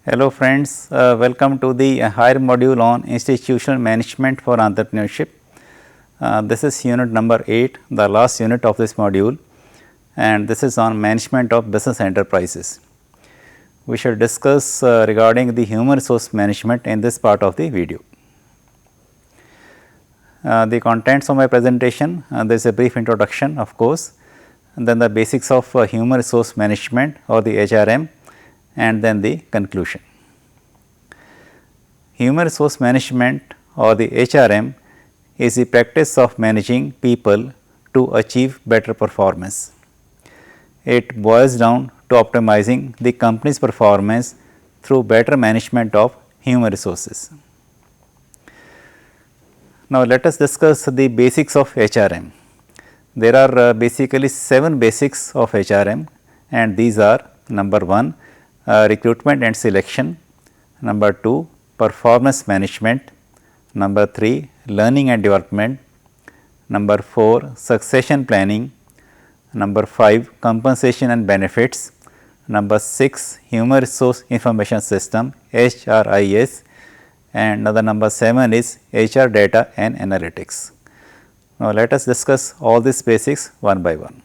Hello friends, welcome to the higher module on institutional management for entrepreneurship. This is unit number 8, the last unit of this module, and this is on management of business enterprises. We shall discuss regarding the human resource management in this part of the video. The contents of my presentation, there is a brief introduction of course, and then the basics of human resource management or the HRM, and then the conclusion. Human resource management or the HRM is the practice of managing people to achieve better performance. It boils down to optimizing the company's performance through better management of human resources. Now, let us discuss the basics of HRM. There are basically 7 basics of HRM, and these are: number 1, recruitment and selection; number 2, performance management; number 3, learning and development; number 4, succession planning; number 5, compensation and benefits; number 6, human resource information system HRIS; and the number 7 is HR data and analytics. Now, let us discuss all these basics one by one.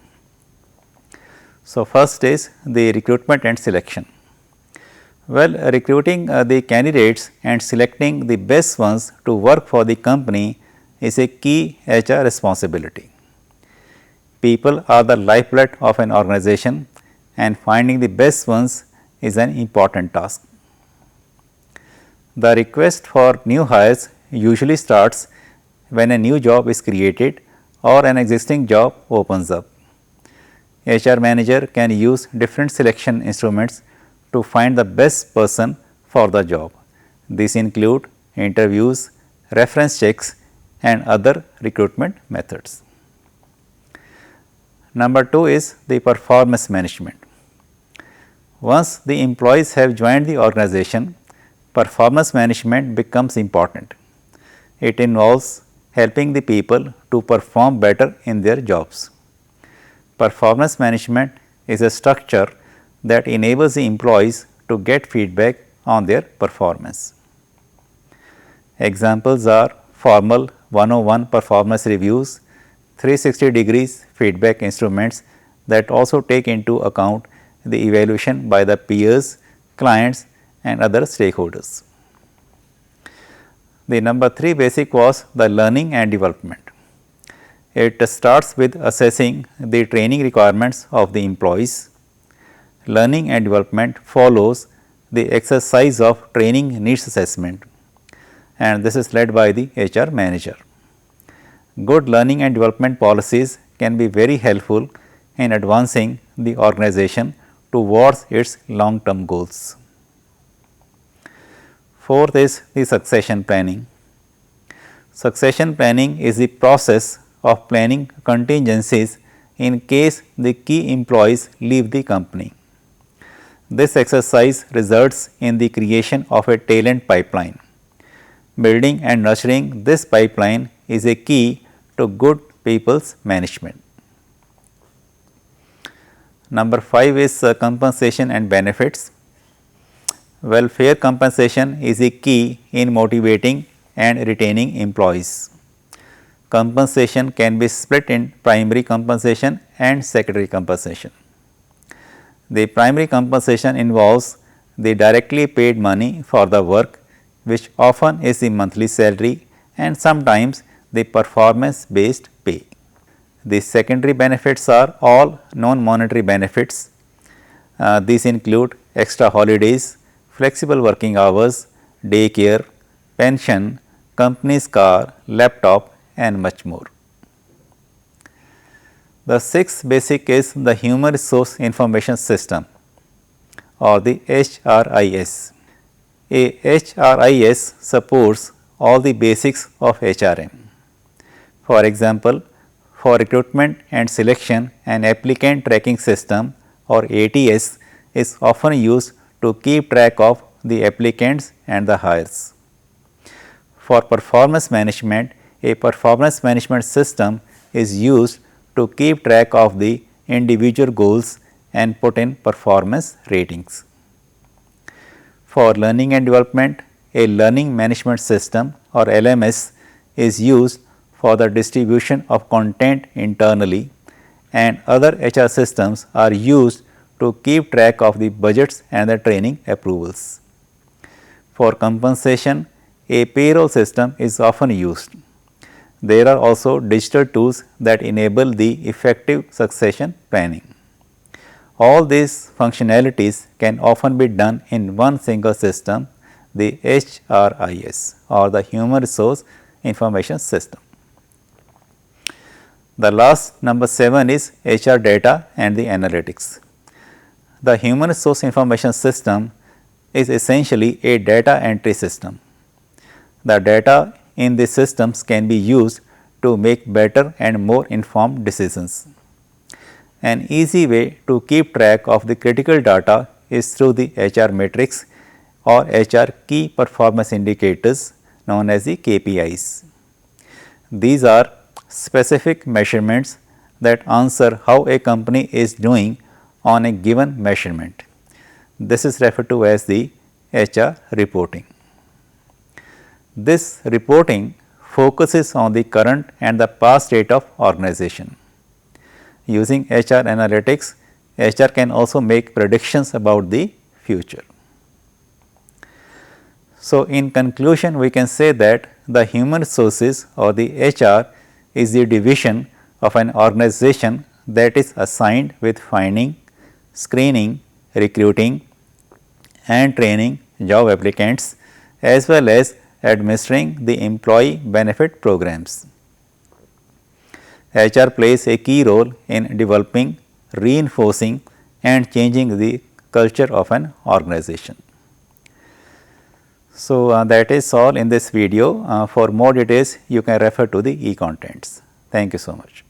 So, first is the recruitment and selection. Well, recruiting the candidates and selecting the best ones to work for the company is a key HR responsibility. People are the lifeblood of an organization, and finding the best ones is an important task. The request for new hires usually starts when a new job is created or an existing job opens up. HR manager can use different selection instruments to find the best person for the job. These include interviews, reference checks, and other recruitment methods. Number 2 is the performance management. Once the employees have joined the organization, performance management becomes important. It involves helping the people to perform better in their jobs. Performance management is a structure that enables the employees to get feedback on their performance. Examples are formal 101 performance reviews, 360 degrees feedback instruments that also take into account the evaluation by the peers, clients, and other stakeholders. The number 3 basic was the learning and development. It starts with assessing the training requirements of the employees. Learning and development follows the exercise of training needs assessment, and this is led by the HR manager. Good learning and development policies can be very helpful in advancing the organization towards its long term goals. Fourth is the succession planning. Succession planning is the process of planning contingencies in case the key employees leave the company. This exercise results in the creation of a talent pipeline. Building and nurturing this pipeline is a key to good people's management. Number 5 is compensation and benefits. Well, fair compensation is a key in motivating and retaining employees. Compensation can be split in primary compensation and secondary compensation. The primary compensation involves the directly paid money for the work, which often is the monthly salary and sometimes the performance based pay. The secondary benefits are all non-monetary benefits. These include extra holidays, flexible working hours, daycare, pension, company's car, laptop, and much more. The 6th basic is the human resource information system or the HRIS. A HRIS supports all the basics of HRM. For example, for recruitment and selection, an applicant tracking system or ATS is often used to keep track of the applicants and the hires. For performance management, a performance management system is used to keep track of the individual goals and put in performance ratings. For learning and development, a learning management system or LMS is used for the distribution of content internally, and other HR systems are used to keep track of the budgets and the training approvals. For compensation, a payroll system is often used. There are also digital tools that enable the effective succession planning. All these functionalities can often be done in one single system, the HRIS or the Human Resource Information System. The last number 7 is HR data and the analytics. The Human Resource Information System is essentially a data entry system. The data in these systems can be used to make better and more informed decisions. An easy way to keep track of the critical data is through the HR matrix or HR key performance indicators known as the KPIs. These are specific measurements that answer how a company is doing on a given measurement. This is referred to as the HR reporting. This reporting focuses on the current and the past state of organization. Using HR analytics, HR can also make predictions about the future. So, in conclusion, we can say that the human resources or the HR is the division of an organization that is assigned with finding, screening, recruiting and training job applicants as well as administering the employee benefit programs. HR plays a key role in developing, reinforcing and changing the culture of an organization. So, that is all in this video. For more details, you can refer to the e-contents. Thank you so much.